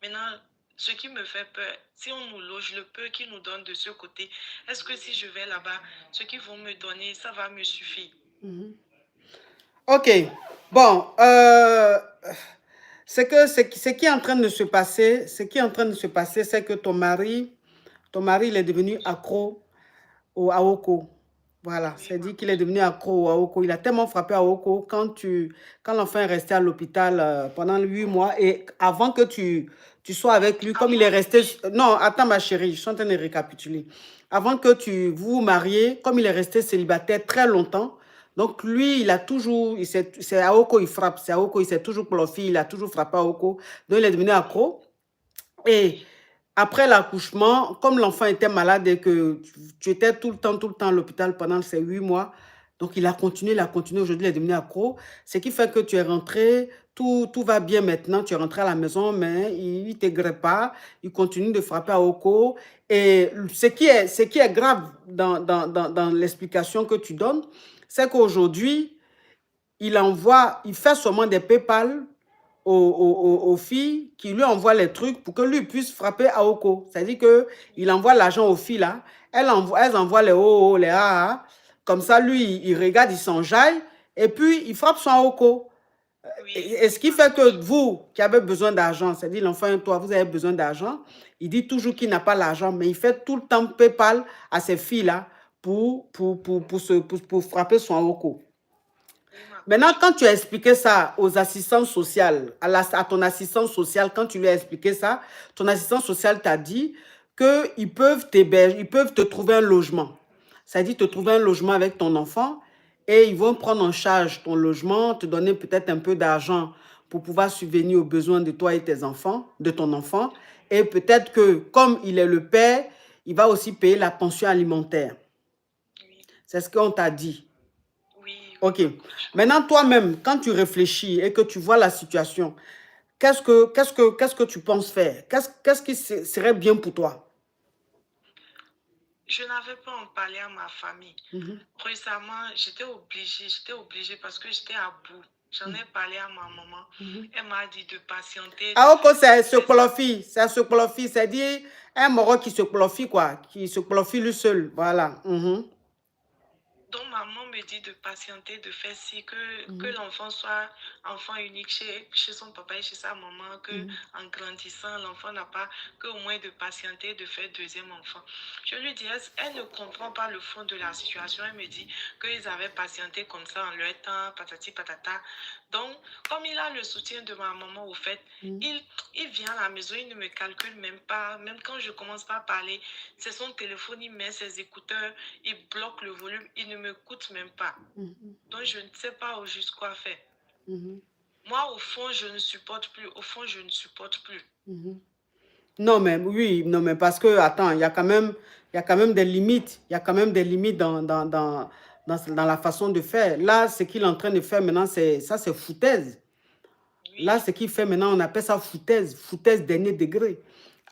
Maintenant, ce qui me fait peur, si on nous loge, le peu qu'ils nous donnent de ce côté, est-ce que si je vais là-bas, ce qu'ils vont me donner, ça va me suffire? Ok, bon, ce qui est en train de se passer, c'est que ton mari, il est devenu accro au Aoko. Voilà, Oui, c'est dit qu'il est maman. devenu accro au Aoko. Il a tellement frappé à Aoko quand l'enfant est resté à l'hôpital pendant 8 mois et avant que tu sois avec lui, comme il est Avant, resté... oui, Non, attends ma chérie, je suis en train de récapituler. Avant que vous vous mariez, comme il est resté célibataire très longtemps, donc lui, il a toujours... C'est Aoko, il frappe. C'est Aoko, il s'est toujours plofi, il a toujours frappé à Aoko. Donc il est devenu accro. Et oui. après l'accouchement, comme l'enfant était malade et que tu étais tout le temps à l'hôpital pendant ces 8 mois, donc il a continué, aujourd'hui il est devenu accro. Ce qui fait que tu es rentré, tout va bien maintenant, tu es rentré à la maison, mais il ne t'aigrait pas, il continue de frapper à Oko. Et ce qui est grave dans l'explication que tu donnes, c'est qu'aujourd'hui, il fait seulement des PayPal aux filles qui lui envoient les trucs pour que lui puisse frapper Aoko. C'est-à-dire qu'il envoie l'argent aux filles là, elles envoient les OO, les AA. Comme ça, lui, il regarde, il s'enjaille et puis il frappe son Aoko. Oui, Et ce qui fait maman. que vous, qui avez besoin d'argent, c'est-à-dire l'enfant et toi, vous avez besoin d'argent, il dit toujours qu'il n'a pas l'argent, mais il fait tout le temps PayPal à ces filles-là pour frapper son Aoko. Oui, ma Maintenant, coach. quand tu as expliqué ça aux assistantes sociales, à ton assistante sociale, quand tu lui as expliqué ça, ton assistante sociale t'a dit qu'ils peuvent t'héberger, ils peuvent te trouver un logement. C'est-à-dire te trouver un logement avec ton enfant et ils vont prendre en charge ton logement, te donner peut-être un peu d'argent pour pouvoir subvenir aux besoins de toi et tes enfants, de ton enfant. Et peut-être que, comme il est le père, il va aussi payer la pension alimentaire. Oui, C'est ce qu'on t'a dit. oui, oui, Ok. ma coach. Maintenant, toi-même, quand tu réfléchis et que tu vois la situation, qu'est-ce que tu penses faire? Qu'est-ce qui serait bien pour toi? Je n'avais pas en parlé à ma famille. Mhm. Récemment, j'étais obligée parce que j'étais à bout. J'en ai parlé à ma maman. Mhm. Elle m'a dit de patienter, Ah, ok, c'est de ce faire ça. colophie, c'est-à-dire un moro qui se colophie, quoi, qui se colophie lui seul, voilà. Mhm. Donc, maman me dit de patienter, de faire ci, que Mhm. l'enfant soit enfant unique chez son papa et chez sa maman, que Mhm. en grandissant, l'enfant n'a pas qu'au moins de patienter, de faire deuxième enfant. Je lui dis, elle ne comprend pas le fond de la situation. Elle me dit qu'ils avaient patienté comme ça en leur temps, patati patata. Donc, comme il a le soutien de ma maman, au fait, Mhm. il vient à la maison, il ne me calcule même pas. Même quand je commence pas à parler, c'est son téléphone, il met ses écouteurs, il bloque le volume, il ne m'écoute même pas. Mhm. Donc, je ne sais pas au juste quoi faire. Mhm. Moi, au fond, je ne supporte plus. Au fond, je ne supporte plus. Mhm. Non, mais oui, non, mais parce que, attends, il y a quand même des limites. Il y a quand même des limites dans la façon de faire. Là, ce qu'il est en train de faire maintenant, c'est foutaise. Là, Oui, ce qu'il fait maintenant, on appelle ça foutaise, foutaise dernier degré.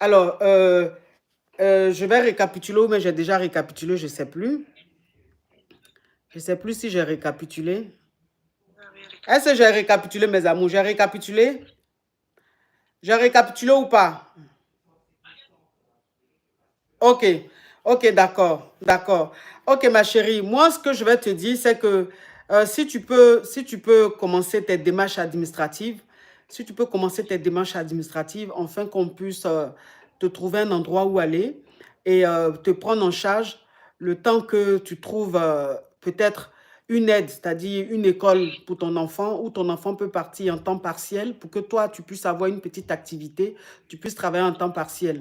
Alors, je vais récapituler, mais j'ai déjà récapitulé, je ne sais plus. Je ne sais plus si j'ai récapitulé. vous avez Est-ce que j'ai récapitulé. récapitulé, mes amours? J'ai récapitulé? J'ai récapitulé ou pas? Ok, ok, d'accord, d'accord. Ok, ma chérie, moi, ce que je vais te dire, c'est que si tu peux commencer tes démarches administratives, afin qu'on puisse te trouver un endroit où aller et te prendre en charge le temps que tu trouves peut-être une aide, c'est-à-dire une école pour ton enfant, où ton enfant peut partir en temps partiel pour que toi, tu puisses avoir une petite activité, tu puisses travailler en temps partiel.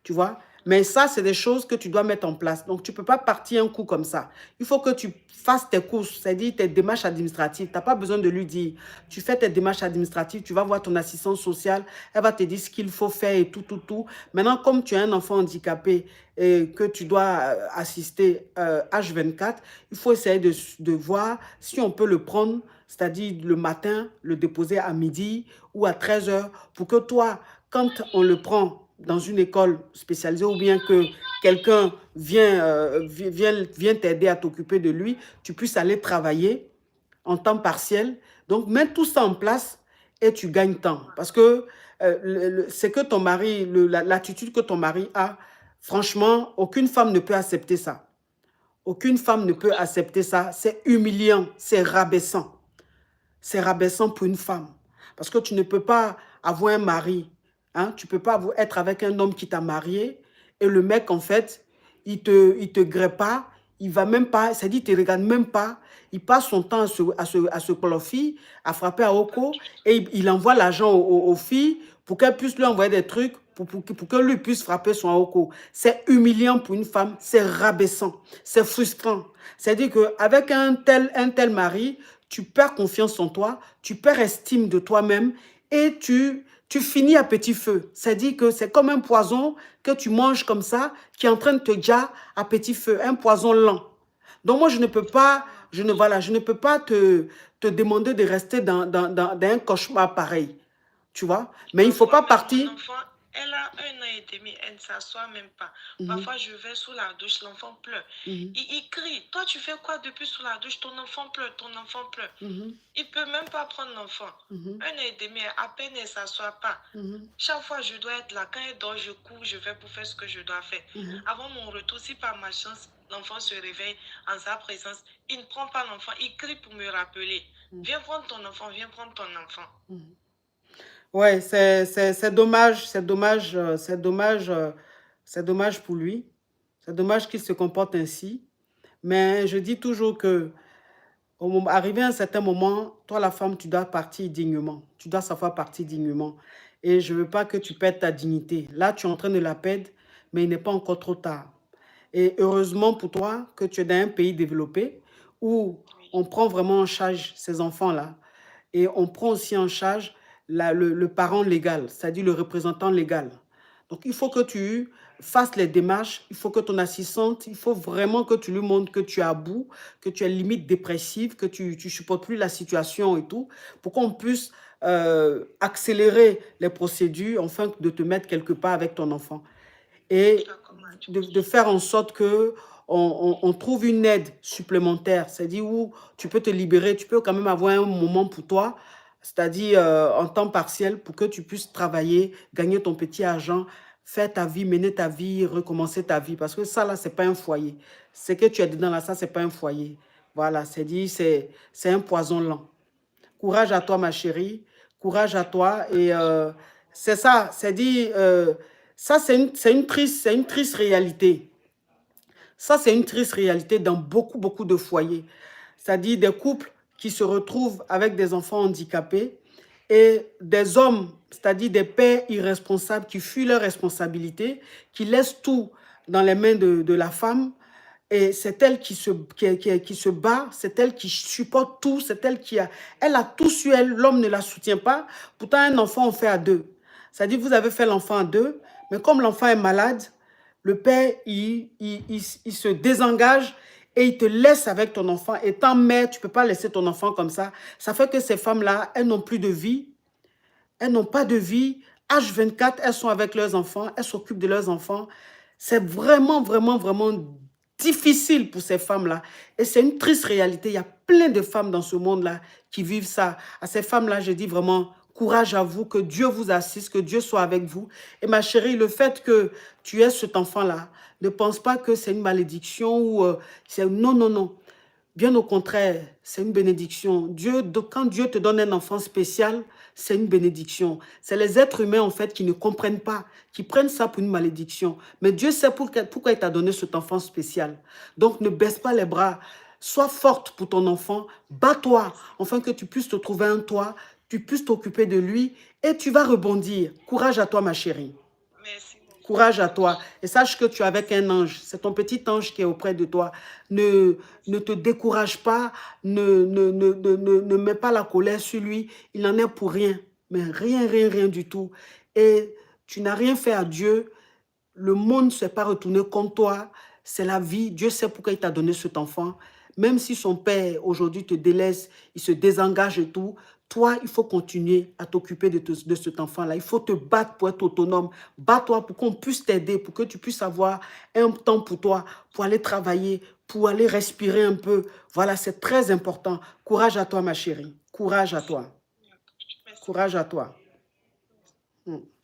Tu vois? Mais ça, c'est des choses que tu dois mettre en place. Donc, tu ne peux pas partir un coup comme ça. Il faut que tu fasses tes courses, c'est-à-dire tes démarches administratives. Tu n'as pas besoin de lui dire. Tu fais tes démarches administratives, tu vas voir ton assistante sociale, elle va te dire ce qu'il faut faire et tout, tout, tout. Maintenant, comme tu as un enfant handicapé et que tu dois assister H24, il faut essayer de voir si on peut le prendre, c'est-à-dire le matin, le déposer à midi ou à 13 heures pour que toi, quand on le prend dans une école spécialisée ou bien que quelqu'un vient t'aider à t'occuper de lui, tu puisses aller travailler en temps partiel. Donc, mets tout ça en place et tu gagnes temps. Parce que c'est que ton mari, l'attitude que ton mari a, franchement, aucune femme ne peut accepter ça. Aucune femme ne peut accepter ça. C'est humiliant, c'est rabaissant. C'est rabaissant pour une femme. Parce que tu ne peux pas avoir un mari. Hein? Tu ne peux pas être avec un homme qui t'a marié et le mec, en fait, il te grée pas. Il va même pas, c'est-à-dire, il ne te regarde même pas. Il passe son temps à se clofi, à frapper à Oko et il envoie l'argent aux filles pour qu'elles puissent lui envoyer des trucs pour que lui puisse frapper son Oko. C'est humiliant pour une femme, c'est rabaissant, c'est frustrant. C'est-à-dire qu'avec un tel mari, tu perds confiance en toi, tu perds estime de toi-même et tu finis à petit feu. C'est-à-dire que c'est comme un poison que tu manges comme ça, qui est en train de te dire à petit feu, un poison lent. Donc moi, je ne peux pas, je ne peux pas te demander de rester dans un cauchemar pareil. Tu vois? Mais il ne faut pas Parfois, même partir. mon enfant, elle a 1 an et demi, elle ne s'assoit même pas. Parfois, je vais sous la douche, l'enfant pleure. Il crie. Toi, tu fais quoi depuis sous la douche? Ton enfant pleure, ton enfant pleure. Il ne peut même pas prendre l'enfant. 1 an et demi, à peine elle ne s'assoit pas. Chaque fois, je dois être là. Quand elle dort, je cours, je vais pour faire ce que je dois faire. Avant mon retour, si par ma chance, l'enfant se réveille en sa présence, il ne prend pas l'enfant, il crie pour me rappeler. Viens prendre ton enfant, viens prendre ton enfant. Ouais, c'est dommage, c'est dommage, c'est dommage, c'est dommage pour lui. C'est dommage qu'il se comporte ainsi. Mais je dis toujours que arrivé à un certain moment, toi la femme, tu dois partir dignement. Tu dois savoir partir dignement. Et je ne veux pas que tu perdes ta dignité. Là, tu es en train de la perdre, mais il n'est pas encore trop tard. Et heureusement pour toi que tu es dans un pays développé où on prend vraiment en charge ces enfants-là. Et on prend aussi en charge le parent légal, c'est-à-dire le représentant légal. Donc, il faut que tu fasses les démarches, il faut que ton assistante, il faut vraiment que tu lui montres que tu es à bout, que tu es limite dépressive, que tu ne supportes plus la situation et tout, pour qu'on puisse accélérer les procédures afin de te mettre quelque part avec ton enfant. Et de faire en sorte que on trouve une aide supplémentaire, c'est-à-dire où tu peux te libérer, tu peux quand même avoir un moment pour toi, c'est-à-dire en temps partiel pour que tu puisses travailler, gagner ton petit argent, faire ta vie, mener ta vie, recommencer ta vie. Parce que ça, là, ce n'est pas un foyer. Ce que tu es dedans, là, ça, ce n'est pas un foyer. Voilà, c'est un poison lent. Courage à toi, ma chérie. Courage à toi. Et c'est ça, c'est dit, ça, c'est une triste réalité. Ça, c'est une triste réalité dans beaucoup, beaucoup de foyers. C'est-à-dire des couples qui se retrouvent avec des enfants handicapés et des hommes, c'est-à-dire des pères irresponsables qui fuient leurs responsabilités, qui laissent tout dans les mains de la femme. Et c'est elle qui se bat, c'est elle qui supporte tout, c'est elle elle a tout sur elle, l'homme ne la soutient pas. Pourtant, un enfant, on fait à deux. C'est-à-dire, vous avez fait l'enfant à deux, mais comme l'enfant est malade, le père, il se désengage et il te laisse avec ton enfant. Étant mère, tu ne peux pas laisser ton enfant comme ça. Ça fait que ces femmes-là, elles n'ont plus de vie. Elles n'ont pas de vie. H24, elles sont avec leurs enfants, elles s'occupent de leurs enfants. C'est vraiment, vraiment, vraiment difficile pour ces femmes-là. Et c'est une triste réalité. Il y a plein de femmes dans ce monde-là qui vivent ça. À ces femmes-là, je dis vraiment, courage à vous, que Dieu vous assiste, que Dieu soit avec vous. Et ma chérie, le fait que tu aies cet enfant-là, ne pense pas que c'est une malédiction ou c'est... Non, non, non. Bien au contraire, c'est une bénédiction. Quand Dieu te donne un enfant spécial, c'est une bénédiction. C'est les êtres humains, en fait, qui ne comprennent pas, qui prennent ça pour une malédiction. Mais Dieu sait pourquoi il t'a donné cet enfant spécial. Donc, ne baisse pas les bras. Sois forte pour ton enfant. Bats-toi, afin que tu puisses te trouver un toit, tu puisses t'occuper de lui et tu vas rebondir. Courage à toi, ma chérie. Merci beaucoup. Courage à toi. Et sache que tu es avec un ange. C'est ton petit ange qui est auprès de toi. Ne te décourage pas. Ne mets pas la colère sur lui. Il n'en est pour rien. Mais rien, rien, rien du tout. Et tu n'as rien fait à Dieu. Le monde ne s'est pas retourné contre toi. C'est la vie. Dieu sait pourquoi il t'a donné cet enfant. Même si son père aujourd'hui te délaisse, il se désengage et tout, toi, il faut continuer à t'occuper de cet enfant-là. Il faut te battre pour être autonome. Bats-toi pour qu'on puisse t'aider, pour que tu puisses avoir un temps pour toi, pour aller travailler, pour aller respirer un peu. Voilà, c'est très important. Courage à toi, ma chérie. Courage à toi. Merci. Courage à toi. Mm.